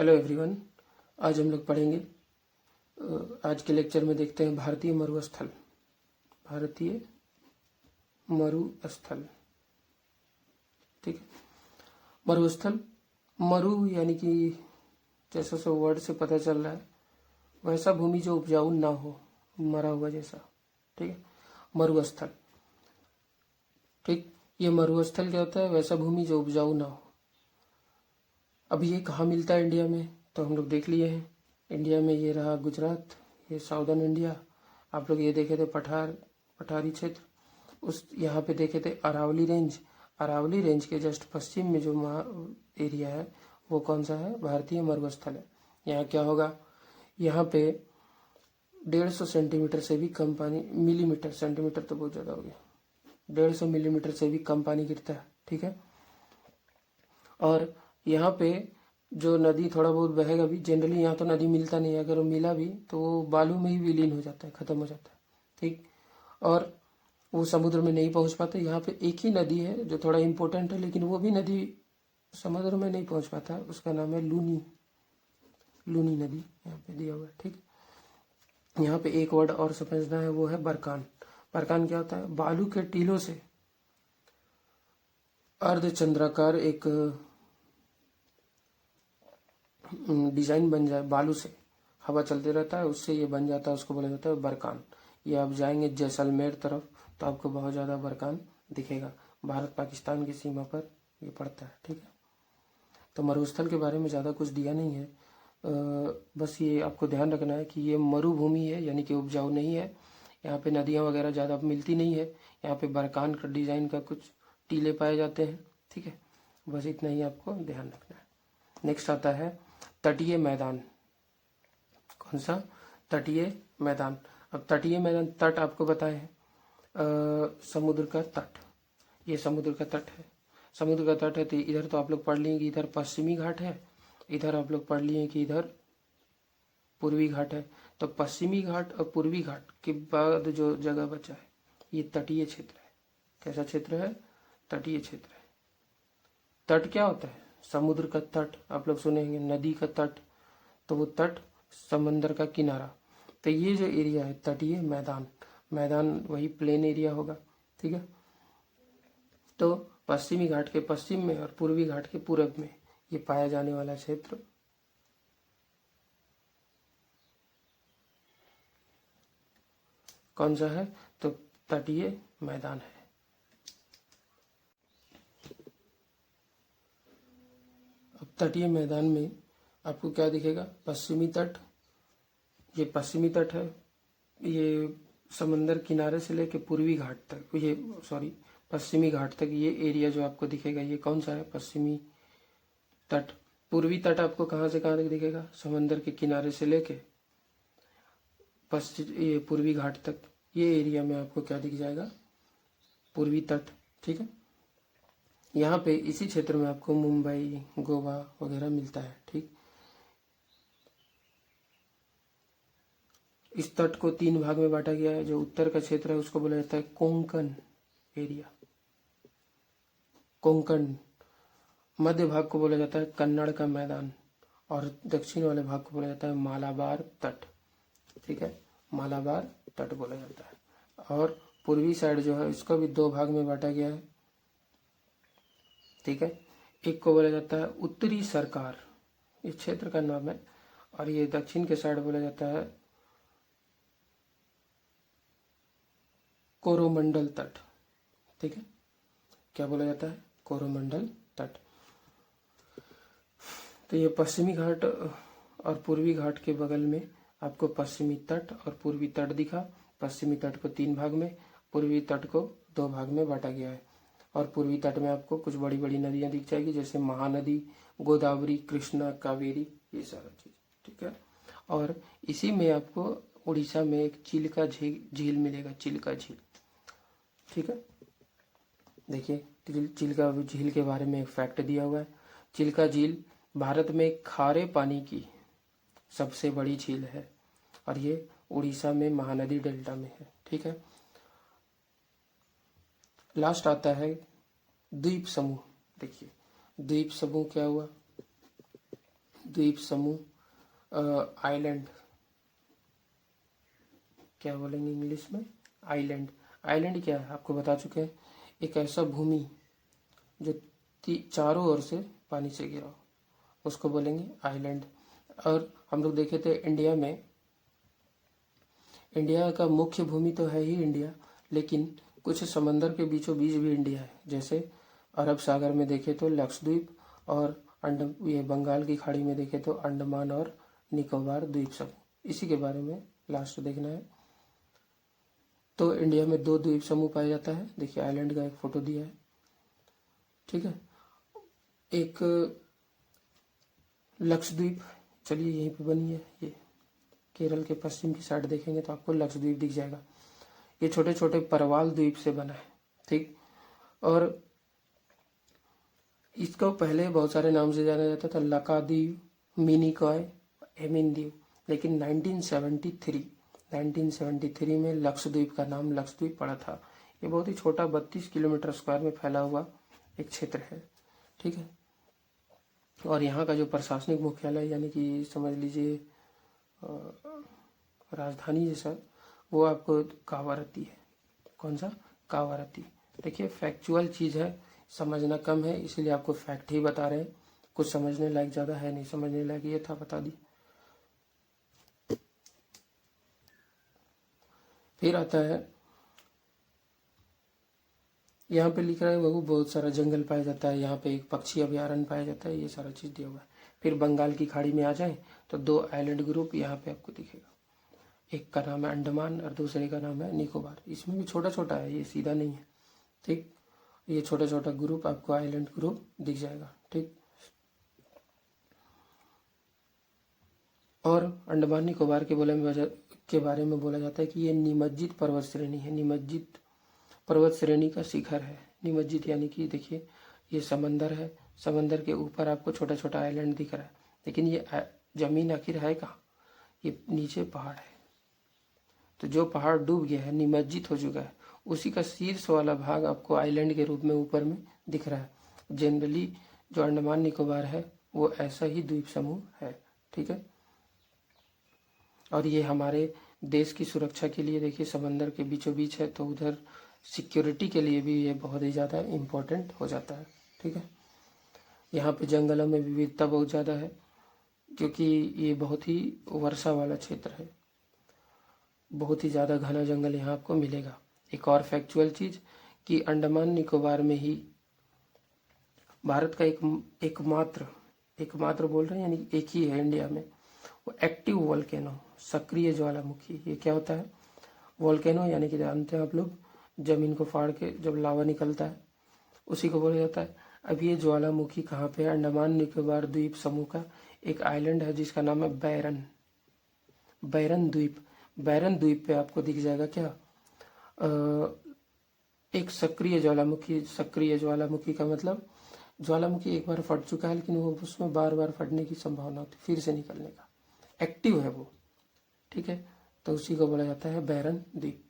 Hello everyone. आज हम लोग पढ़ेंगे आज के लेक्चर में देखते हैं भारतीय मरुस्थल। भारतीय मरुस्थल, ठीक है। मरुस्थल, मरु यानी कि जैसा सो वर्ड से पता चल रहा है वैसा भूमि जो उपजाऊ ना हो, मरा हुआ जैसा, ठीक है। मरुस्थल, ठीक। ये मरुस्थल क्या होता है? वैसा भूमि जो उपजाऊ ना हो। अभी ये कहाँ मिलता है इंडिया में? तो हम लोग देख लिए हैं। इंडिया में ये रहा गुजरात, ये साउदर्न इंडिया। आप लोग ये देखे थे पठारी क्षेत्र, उस यहाँ पे देखे थे अरावली रेंज। अरावली रेंज के जस्ट पश्चिम में जो एरिया है वो कौन सा है? भारतीय मरुस्थल है। यहाँ क्या होगा? यहाँ पे 150 सेंटीमीटर से भी कम पानी, मिलीमीटर, सेंटीमीटर तो बहुत ज़्यादा हो गया, 150 मिलीमीटर से भी कम पानी गिरता है, ठीक है। और यहाँ पे जो नदी थोड़ा बहुत बहेगा भी, जनरली यहाँ तो नदी मिलता नहीं है, अगर वो मिला भी तो वो बालू में ही विलीन हो जाता है, खत्म हो जाता है, ठीक। और वो समुद्र में नहीं पहुंच पाते। यहाँ पे एक ही नदी है जो थोड़ा इम्पोर्टेंट है, लेकिन वो भी नदी समुद्र में नहीं पहुंच पाता, उसका नाम है लूनी। लूनी नदी यहाँ पे दिया हुआ है, ठीक। यहाँ पे एक वर्ड और समझना है, वो है बरकान। बरकान क्या होता है? बालू के टीलों से अर्धचंद्राकार एक डिजाइन बन जाए, बालू से हवा चलते रहता है, उससे ये बन जाता है, उसको बोला जाता है बरकान। ये आप जाएंगे जैसलमेर तरफ तो आपको बहुत ज़्यादा बरकान दिखेगा। भारत पाकिस्तान की सीमा पर ये पड़ता है, ठीक है। तो मरुस्थल के बारे में ज़्यादा कुछ दिया नहीं है, बस ये आपको ध्यान रखना है कि ये मरुभूमि है, यानी कि उपजाऊ नहीं है। यहाँ पे नदियाँ वगैरह ज़्यादा मिलती नहीं है। यहाँ पे बरकान का डिज़ाइन का कुछ टीले पाए जाते हैं, ठीक है। बस इतना ही आपको ध्यान रखना है। नेक्स्ट आता है तटीय मैदान। कौन सा? तटीय मैदान। अब तटीय मैदान, तट आपको बताए हैं, समुद्र का तट। ये समुद्र का तट है। समुद्र का तट है तो इधर तो आप लोग पढ़ लिए कि इधर पश्चिमी घाट है, इधर आप लोग पढ़ लिए कि इधर पूर्वी घाट है। तो पश्चिमी घाट और पूर्वी घाट के बाद जो जगह बचा है ये तटीय क्षेत्र है। कैसा क्षेत्र है? तटीय क्षेत्र है। तट क्या होता है? समुद्र का तट आप लोग सुनेंगे, नदी का तट, तो वो तट समंदर का किनारा। तो ये जो एरिया है तटीय मैदान, मैदान वही प्लेन एरिया होगा, ठीक है। तो पश्चिमी घाट के पश्चिम में और पूर्वी घाट के पूरब में ये पाया जाने वाला क्षेत्र कौन सा है? तो तटीय मैदान है। अब तटीय मैदान में आपको क्या दिखेगा? पश्चिमी तट, ये पश्चिमी तट है, ये समंदर किनारे से लेके पूर्वी घाट तक, ये सॉरी पश्चिमी घाट तक ये एरिया जो आपको दिखेगा ये कौन सा है? पश्चिमी तट। पूर्वी तट आपको कहाँ से कहाँ तक दिखेगा? समंदर के किनारे से लेके ये पूर्वी घाट तक, ये एरिया में आपको क्या दिख जाएगा? पूर्वी तट, ठीक है। यहाँ पे इसी क्षेत्र में आपको मुंबई, गोवा वगैरह मिलता है, ठीक। इस तट को 3 भाग में बांटा गया है। जो उत्तर का क्षेत्र है उसको बोला जाता है कोंकण एरिया, कोंकण। मध्य भाग को बोला जाता है कन्नड़ का मैदान, और दक्षिण वाले भाग को बोला जाता है मालाबार तट, ठीक है। मालाबार तट बोला जाता है। और पूर्वी साइड जो है इसको भी 2 भाग में बांटा गया है, ठीक है। एक को बोला जाता है उत्तरी सरकार, इस क्षेत्र का नाम है, और ये दक्षिण के साइड बोला जाता है कोरोमंडल तट, ठीक है। क्या बोला जाता है? कोरोमंडल तट। तो ये पश्चिमी घाट और पूर्वी घाट के बगल में आपको पश्चिमी तट और पूर्वी तट दिखा। पश्चिमी तट को 3 भाग में, पूर्वी तट को 2 भाग में बांटा गया है। और पूर्वी तट में आपको कुछ बड़ी बड़ी नदियां दिख जाएगी, जैसे महानदी, गोदावरी, कृष्णा, कावेरी, ये सारा चीज, ठीक है। और इसी में आपको उड़ीसा में एक चिल्का झील मिलेगा, चिल्का झील, ठीक है। देखिए चिल्का झील के बारे में एक फैक्ट दिया हुआ है। चिल्का झील भारत में खारे पानी की सबसे बड़ी झील है, और ये उड़ीसा में महानदी डेल्टा में है, ठीक है। लास्ट आता है द्वीप समूह। देखिए द्वीप समूह क्या हुआ? द्वीप समूह आइलैंड, क्या बोलेंगे इंग्लिश में, आइलैंड। आइलैंड क्या है आपको बता चुके हैं, एक ऐसा भूमि जो चारों ओर से पानी से घिरा हो, उसको बोलेंगे आइलैंड। और हम लोग देखे थे इंडिया का मुख्य भूमि तो है ही इंडिया, लेकिन कुछ समंदर के बीचों बीच भी इंडिया है। जैसे अरब सागर में देखे तो लक्षद्वीप, और ये बंगाल की खाड़ी में देखे तो अंडमान और निकोबार द्वीप समूह। इसी के बारे में लास्ट देखना है। तो इंडिया में 2 द्वीप समूह पाया जाता है। देखिए आइलैंड का एक फोटो दिया है, ठीक है। एक लक्षद्वीप, चलिए यहीं पे बनी है, ये केरल के पश्चिम की साइड देखेंगे तो आपको लक्षद्वीप दिख जाएगा। ये छोटे छोटे परवाल द्वीप से बना है, ठीक। और इसको पहले बहुत सारे नाम से जाना जाता था, लकाद्वीप, मिनिकॉय, एमिन द्वीप। लेकिन 1973 में लक्षद्वीप का नाम लक्षद्वीप पड़ा था। ये बहुत ही छोटा 32 किलोमीटर स्क्वायर में फैला हुआ एक क्षेत्र है, ठीक है। और यहाँ का जो प्रशासनिक मुख्यालय यानी कि समझ लीजिए राजधानी जैसा, वो आपको कावारत्ती है। कौन सा? कावारत्ती। देखिए फैक्चुअल चीज़ है, समझना कम है, इसीलिए आपको फैक्ट ही बता रहे हैं। कुछ समझने लायक ज़्यादा है नहीं, समझने लायक ये था, बता दी। फिर आता है, यहाँ पे लिख रहा है वो बहुत सारा जंगल पाया जाता है, यहाँ पे एक पक्षी अभयारण्य पाया जाता है, ये सारा चीज़ दिया हुआ है। फिर बंगाल की खाड़ी में आ जाए तो 2 आइलैंड ग्रुप यहाँ पे आपको दिखेगा। एक का नाम है अंडमान और दूसरे का नाम है निकोबार। इसमें भी छोटा छोटा है, ये सीधा नहीं है, ठीक। ये छोटा छोटा ग्रुप आपको आइलैंड ग्रुप दिख जाएगा, ठीक। और अंडमान निकोबार के बारे में बोला जाता है कि ये निमज्जित पर्वत श्रेणी है, निमज्जित पर्वत श्रेणी का शिखर है। निमज्जित यानी कि देखिए ये समंदर है, समंदर के ऊपर आपको छोटा छोटा आइलैंड दिख रहा है, लेकिन ये जमीन आखिर है कहाँ? ये नीचे पहाड़ है। तो जो पहाड़ डूब गया है, निमज्जित हो चुका है, उसी का शीर्ष वाला भाग आपको आइलैंड के रूप में ऊपर में दिख रहा है। जनरली जो अंडमान निकोबार है वो ऐसा ही द्वीप समूह है, ठीक है। और ये हमारे देश की सुरक्षा के लिए, देखिए समंदर के बीचों बीच है, तो उधर सिक्योरिटी के लिए भी ये बहुत ही ज़्यादा इम्पोर्टेंट हो जाता है, ठीक है। यहाँ पे जंगलों में विविधता बहुत ज़्यादा है, क्योंकि ये बहुत ही वर्षा वाला क्षेत्र है, बहुत ही ज़्यादा घना जंगल यहाँ आपको मिलेगा। एक और फैक्चुअल चीज़ कि अंडमान निकोबार में ही भारत का एकमात्र बोल रहे हैं, यानी एक ही है इंडिया में, वो एक्टिव वोल्केनो, सक्रिय ज्वालामुखी। ये क्या होता है? वोल्केनो यानी कि जानते हैं आप लोग, जमीन को फाड़ के जब लावा निकलता है उसी को बोला जाता है। अब ये ज्वालामुखी कहाँ पे है? अंडमान निकोबार द्वीप समूह का एक आइलैंड है जिसका नाम है बैरन द्वीप। बैरन द्वीप पे आपको दिख जाएगा क्या? एक सक्रिय ज्वालामुखी। सक्रिय ज्वालामुखी का मतलब ज्वालामुखी एक बार फट चुका है, लेकिन वो उसमें बार बार फटने की संभावना होती है, फिर से निकलने का, एक्टिव है वो, ठीक है। तो उसी को बोला जाता है बैरन द्वीप,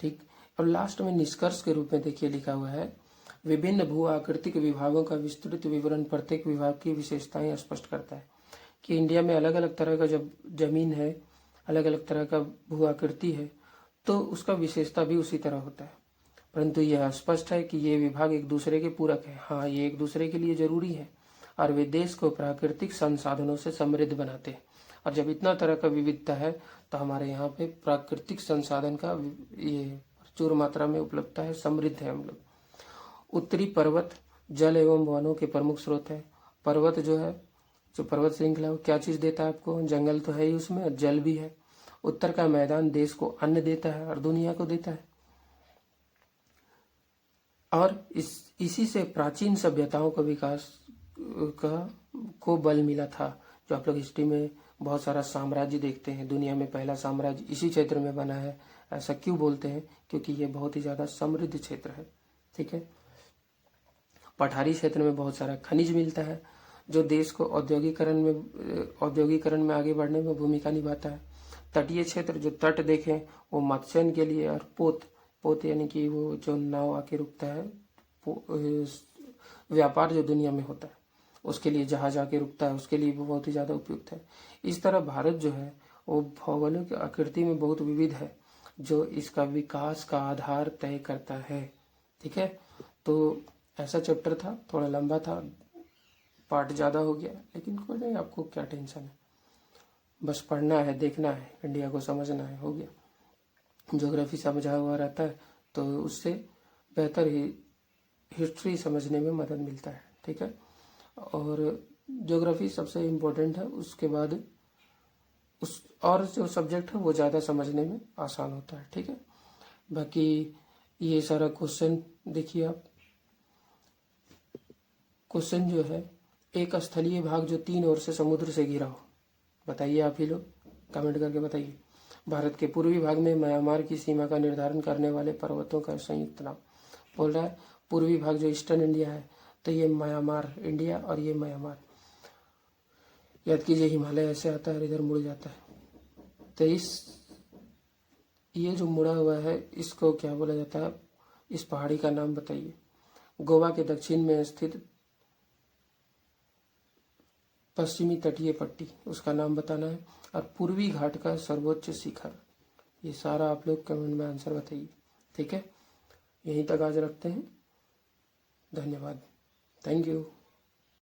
ठीक। और लास्ट में निष्कर्ष के रूप में देखिए लिखा हुआ है, विभिन्न भू आकृतिक विभागों का विस्तृत विवरण प्रत्येक विभाग की विशेषताएं स्पष्ट करता है। कि इंडिया में अलग अलग तरह का जब जमीन है, अलग अलग तरह का भू आकृति है, तो उसका विशेषता भी उसी तरह होता है। परंतु यह स्पष्ट है कि ये विभाग एक दूसरे के पूरक है। हाँ, ये एक दूसरे के लिए जरूरी है और वे देश को प्राकृतिक संसाधनों से समृद्ध बनाते हैं। और जब इतना तरह का विविधता है तो हमारे यहाँ पे प्राकृतिक संसाधन का ये प्रचुर मात्रा में उपलब्धता है, समृद्ध है हम लोग। उत्तरी पर्वत जल एवं वनों के प्रमुख स्रोत है। पर्वत जो है, जो पर्वत श्रृंखला वो क्या चीज देता है आपको? जंगल तो है ही उसमें, और जल भी है। उत्तर का मैदान देश को अन्न देता है और दुनिया को देता है। और इसी से प्राचीन सभ्यताओं का विकास को बल मिला था। जो आप लोग हिस्ट्री में बहुत सारा साम्राज्य देखते हैं, दुनिया में पहला साम्राज्य इसी क्षेत्र में बना है। ऐसा क्यों बोलते हैं? क्योंकि ये बहुत ही ज्यादा समृद्ध क्षेत्र है, ठीक है। पठारी क्षेत्र में बहुत सारा खनिज मिलता है जो देश को औद्योगिकरण में आगे बढ़ने में भूमिका निभाता है। तटीय क्षेत्र, जो तट देखें, वो मत्स्यन के लिए, और पोत यानी कि वो जो नाव आके रुकता है, व्यापार जो दुनिया में होता है उसके लिए जहाज आके रुकता है, उसके लिए वो बहुत ही ज़्यादा उपयुक्त है। इस तरह भारत जो है वो भौगोलिक आकृति में बहुत विविध है, जो इसका विकास का आधार तय करता है। ठीक है, तो ऐसा चैप्टर था, थोड़ा लंबा था, पार्ट ज़्यादा हो गया, लेकिन कोई नहीं, आपको क्या टेंशन है, बस पढ़ना है, देखना है, इंडिया को समझना है, हो गया। ज्योग्राफी समझा हुआ रहता है तो उससे बेहतर ही हिस्ट्री समझने में मदद मिलता है। ठीक है, और ज्योग्राफी सबसे इम्पोर्टेंट है, उसके बाद उस और जो सब्जेक्ट है वो ज़्यादा समझने में आसान होता है। ठीक है, बाकी ये सारा क्वेश्चन देखिए आप। क्वेश्चन जो है, एक स्थलीय भाग जो 3 ओर से समुद्र से घिरा हो, बताइए आप ही लोग, कमेंट करके बताइए। भारत के पूर्वी भाग में म्यांमार की सीमा का निर्धारण करने वाले पर्वतों का संयुक्त नाम। बोल रहा है पूर्वी भाग जो ईस्टर्न इंडिया है, तो ये म्यांमार इंडिया और ये म्यांमार, याद कीजिए हिमालय ऐसे आता है और इधर मुड़ जाता है। तो ये जो मुड़ा हुआ है इसको क्या बोला जाता है, इस पहाड़ी का नाम बताइए। गोवा के दक्षिण में स्थित पश्चिमी तटीय पट्टी, उसका नाम बताना है, और पूर्वी घाट का सर्वोच्च शिखर। ये सारा आप लोग कमेंट में आंसर बताइए। ठीक है, यहीं तक आज रखते हैं। धन्यवाद, थैंक यू।